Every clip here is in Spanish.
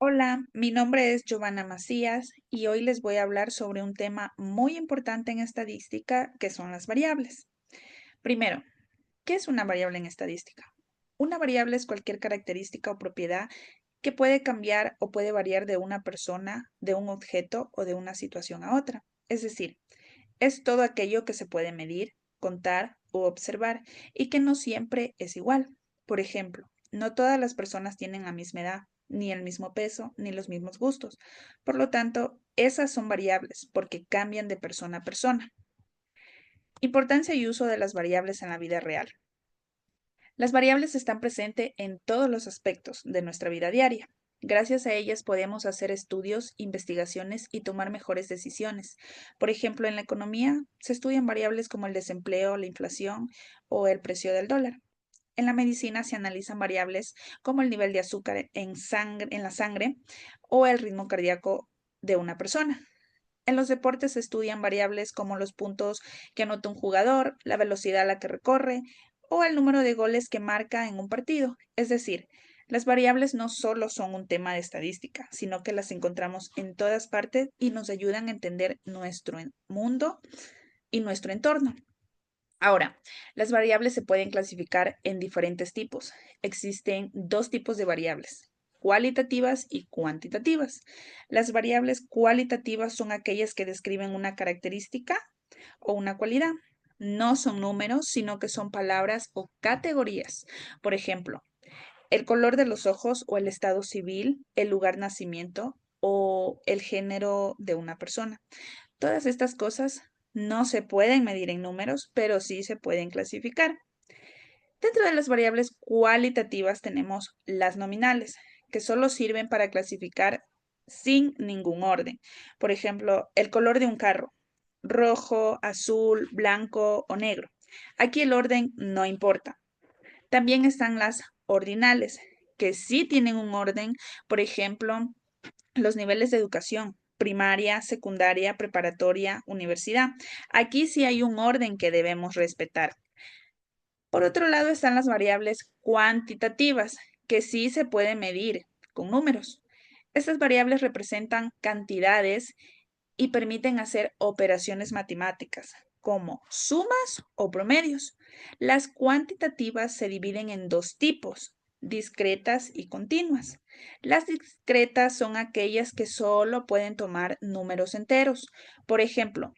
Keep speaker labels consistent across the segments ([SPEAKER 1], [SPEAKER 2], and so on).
[SPEAKER 1] Hola, mi nombre es Giovanna Macías y hoy les voy a hablar sobre un tema muy importante en estadística que son las variables. Primero, ¿qué es una variable en estadística? Una variable es cualquier característica o propiedad que puede cambiar o puede variar de una persona, de un objeto o de una situación a otra. Es decir, es todo aquello que se puede medir, contar o observar y que no siempre es igual. Por ejemplo, no todas las personas tienen la misma edad, ni el mismo peso, ni los mismos gustos. Por lo tanto, esas son variables porque cambian de persona a persona. Importancia y uso de las variables en la vida real. Las variables están presentes en todos los aspectos de nuestra vida diaria. Gracias a ellas podemos hacer estudios, investigaciones y tomar mejores decisiones. Por ejemplo, en la economía se estudian variables como el desempleo, la inflación o el precio del dólar. En la medicina se analizan variables como el nivel de azúcar en la sangre o el ritmo cardíaco de una persona. En los deportes se estudian variables como los puntos que anota un jugador, la velocidad a la que recorre o el número de goles que marca en un partido. Es decir, las variables no solo son un tema de estadística, sino que las encontramos en todas partes y nos ayudan a entender nuestro mundo y nuestro entorno. Ahora, las variables se pueden clasificar en diferentes tipos. Existen dos tipos de variables, cualitativas y cuantitativas. Las variables cualitativas son aquellas que describen una característica o una cualidad. No son números, sino que son palabras o categorías. Por ejemplo, el color de los ojos o el estado civil, el lugar nacimiento o el género de una persona. Todas estas cosas no se pueden medir en números, pero sí se pueden clasificar. Dentro de las variables cualitativas tenemos las nominales, que solo sirven para clasificar sin ningún orden. Por ejemplo, el color de un carro, rojo, azul, blanco o negro. Aquí el orden no importa. También están las ordinales, que sí tienen un orden, por ejemplo, los niveles de educación, primaria, secundaria, preparatoria, universidad. Aquí sí hay un orden que debemos respetar. Por otro lado están las variables cuantitativas, que sí se pueden medir con números. Estas variables representan cantidades y permiten hacer operaciones matemáticas, como sumas o promedios. Las cuantitativas se dividen en dos tipos, discretas y continuas. Las discretas son aquellas que solo pueden tomar números enteros. Por ejemplo,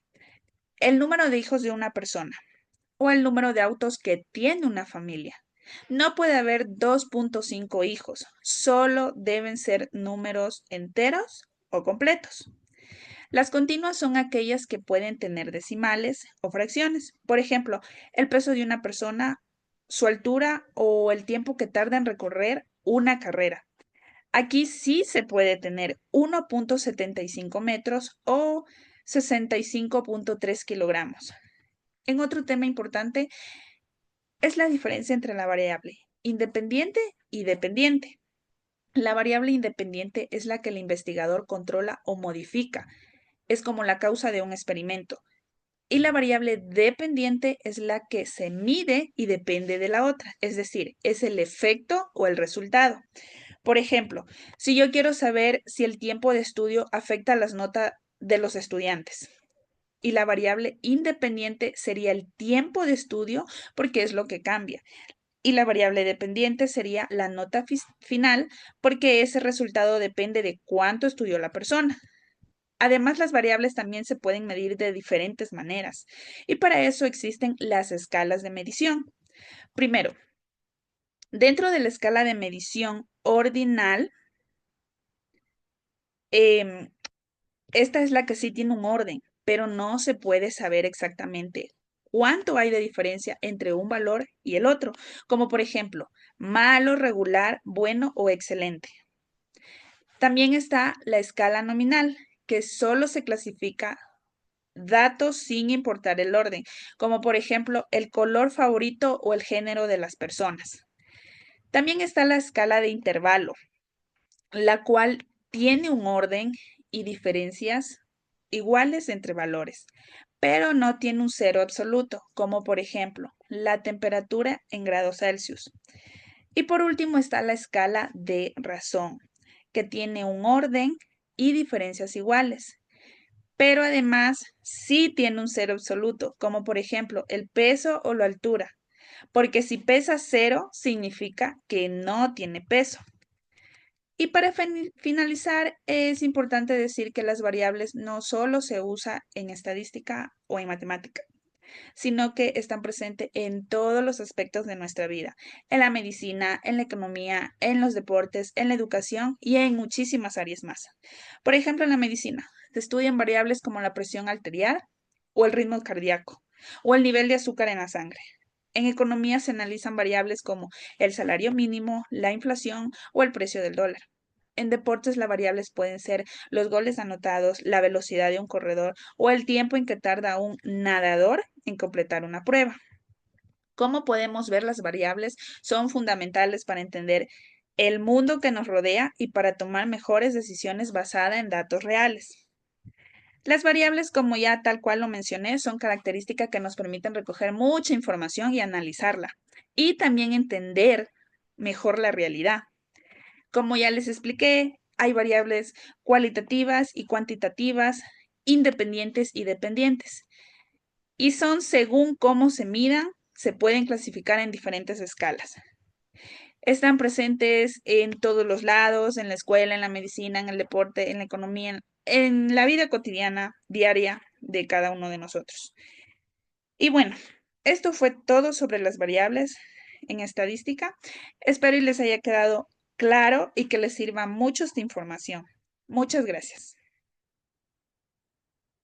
[SPEAKER 1] el número de hijos de una persona o el número de autos que tiene una familia. No puede haber 2.5 hijos, solo deben ser números enteros o completos. Las continuas son aquellas que pueden tener decimales o fracciones. Por ejemplo, el peso de una persona, su altura o el tiempo que tarda en recorrer una carrera. Aquí sí se puede tener 1.75 metros o 65.3 kilogramos. En otro tema importante es la diferencia entre la variable independiente y dependiente. La variable independiente es la que el investigador controla o modifica. Es como la causa de un experimento. Y la variable dependiente es la que se mide y depende de la otra, es decir, es el efecto o el resultado. Por ejemplo, si yo quiero saber si el tiempo de estudio afecta las notas de los estudiantes, y la variable independiente sería el tiempo de estudio porque es lo que cambia. Y la variable dependiente sería la nota final porque ese resultado depende de cuánto estudió la persona. Además, las variables también se pueden medir de diferentes maneras y para eso existen las escalas de medición. Primero, dentro de la escala de medición ordinal, em, esta es la que sí tiene un orden, pero no se puede saber exactamente cuánto hay de diferencia entre un valor y el otro, como por ejemplo, malo, regular, bueno o excelente. También está la escala nominal, que solo se clasifica datos sin importar el orden, como por ejemplo el color favorito o el género de las personas. También está la escala de intervalo, la cual tiene un orden y diferencias iguales entre valores, pero no tiene un cero absoluto, como por ejemplo la temperatura en grados Celsius. Y por último está la escala de razón, que tiene un orden y diferencias iguales. Pero además sí tiene un cero absoluto, como por ejemplo el peso o la altura, porque si pesa cero significa que no tiene peso. Y para finalizar, es importante decir que las variables no solo se usan en estadística o en matemática, sino que están presentes en todos los aspectos de nuestra vida, en la medicina, en la economía, en los deportes, en la educación y en muchísimas áreas más. Por ejemplo, en la medicina se estudian variables como la presión arterial o el ritmo cardíaco o el nivel de azúcar en la sangre. En economía se analizan variables como el salario mínimo, la inflación o el precio del dólar. En deportes, las variables pueden ser los goles anotados, la velocidad de un corredor o el tiempo en que tarda un nadador en completar una prueba. Como podemos ver, las variables son fundamentales para entender el mundo que nos rodea y para tomar mejores decisiones basadas en datos reales. Las variables, como ya tal cual lo mencioné, son características que nos permiten recoger mucha información y analizarla, y también entender mejor la realidad. Como ya les expliqué, hay variables cualitativas y cuantitativas, independientes y dependientes, y son según cómo se midan, se pueden clasificar en diferentes escalas. Están presentes en todos los lados, en la escuela, en la medicina, en el deporte, en la economía, en la vida cotidiana, diaria de cada uno de nosotros. Y bueno, esto fue todo sobre las variables en estadística. Espero y les haya quedado claro y que les sirva mucho esta información. Muchas gracias.